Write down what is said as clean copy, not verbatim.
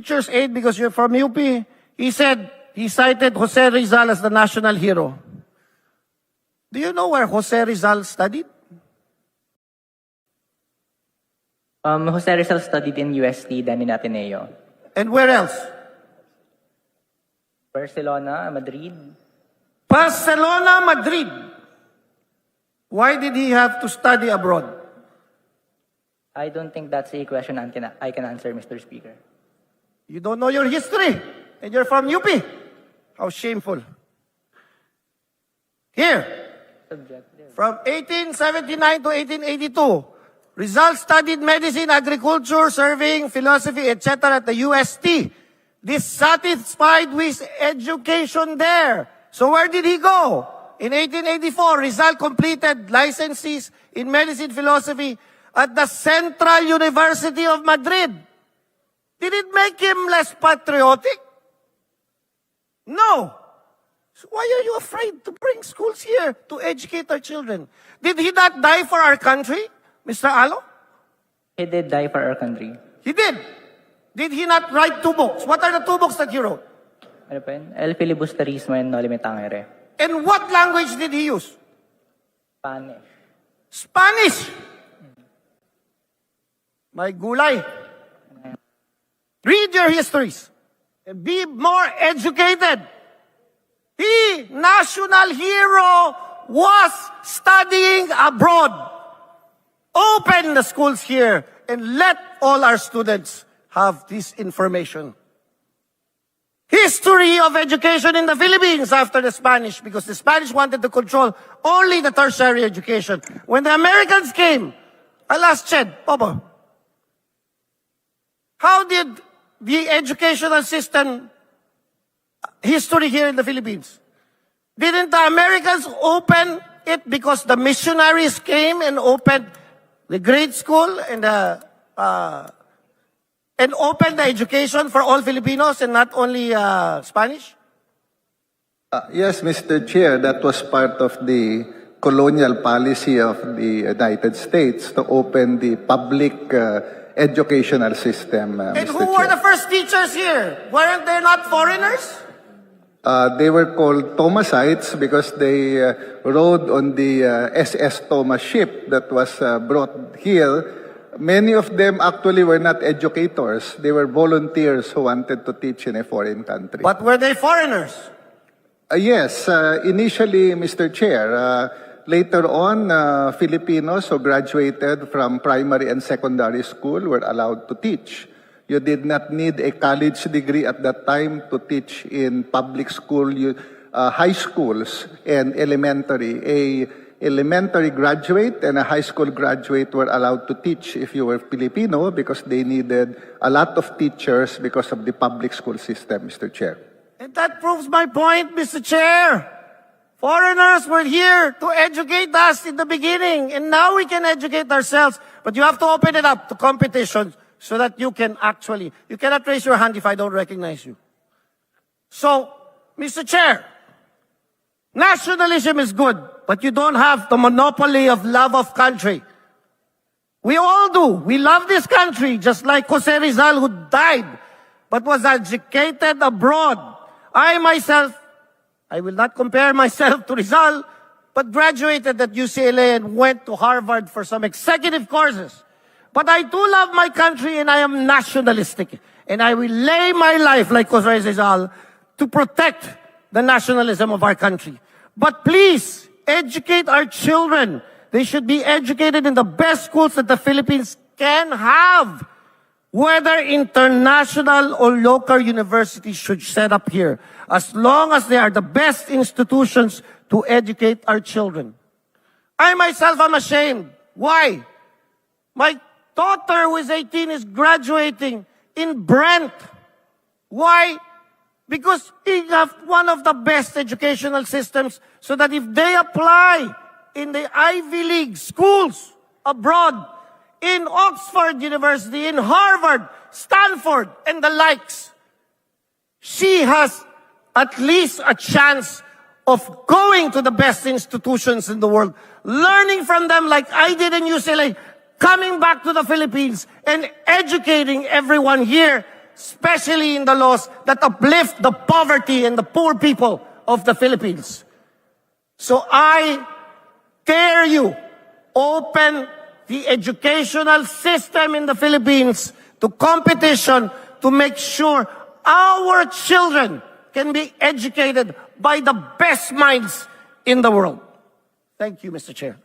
teacher's aide because you're from UP. He cited Jose Rizal as the national hero. Do you know where Jose Rizal studied? Jose Rizal studied in UST, then in Ateneo. And where else? Barcelona, Madrid. Barcelona, Madrid. Why did he have to study abroad? I don't think that's a question I can answer, Mr. Speaker. You don't know your history, and you're from UP. How shameful. Here, Subjective. from 1879 to 1882, Rizal studied medicine, agriculture, serving, philosophy, etc. at the UST. Dissatisfied with education there. So where did he go? In 1884, Rizal completed licenses in medicine, philosophy at the Central University of Madrid. Did it make him less patriotic? No. So why are you afraid to bring schools here to educate our children? Did he not die for our country, Mr. Alo? He did die for our country. He did. Did he not write 2 books? What are the 2 books that he wrote? Ano pa yun? El Filibusterismo and Noli Me Tangere. And what language did he use? Spanish. Spanish! My gulay. Read your histories and be more educated. He, national hero, was studying abroad. Open the schools here and let all our students have this information. History of education in the Philippines after the Spanish, because the Spanish wanted to control only the tertiary education. When the Americans came, I'll ask Ched, Papa, how did the educational system history here in the Philippines? Didn't the Americans open it because the missionaries came and opened the grade school and opened the education for all Filipinos and not only Spanish? Yes, Mr. Chair, that was part of the colonial policy of the United States to open the public educational system, And Mr. who were Chair. the first teachers here? Weren't they not foreigners? They were called Thomasites because they rode on the SS Thomas ship that was brought here. Many of them actually were not educators. They were volunteers who wanted to teach in a foreign country. But were they foreigners? Yes, initially, Mr. Chair. Later on, Filipinos who graduated from primary and secondary school were allowed to teach. You did not need a college degree at that time to teach in public school, high schools, and elementary. A elementary graduate and a high school graduate were allowed to teach if you were Filipino because they needed a lot of teachers because of the public school system, Mr. Chair. And that proves my point, Mr. Chair. Foreigners were here to educate us in the beginning, and now we can educate ourselves. But you have to open it up to competition so that you can actually, you cannot raise your hand if I don't recognize you. So, Mr. Chair, nationalism is good, but you don't have the monopoly of love of country. We all do. We love this country, just like Jose Rizal, who died, but was educated abroad. I myself, I will not compare myself to Rizal, but graduated at UCLA and went to Harvard for some executive courses. But I do love my country and I am nationalistic. And I will lay my life like Jose Rizal to protect the nationalism of our country. But please, educate our children. They should be educated in the best schools that the Philippines can have. Whether international or local universities should set up here, as long as they are the best institutions to educate our children. I myself am ashamed. Why? My daughter who is 18 is graduating in Brent. Why? Because we have one of the best educational systems so that if they apply in the Ivy League schools abroad, in Oxford University, in Harvard, Stanford, and the likes, she has at least a chance of going to the best institutions in the world, learning from them like I did in UCLA, coming back to the Philippines and educating everyone here especially in the laws that uplift the poverty and the poor people of the Philippines. So I dare you, open the educational system in the Philippines to competition to make sure our children can be educated by the best minds in the world. Thank you, Mr. Chair.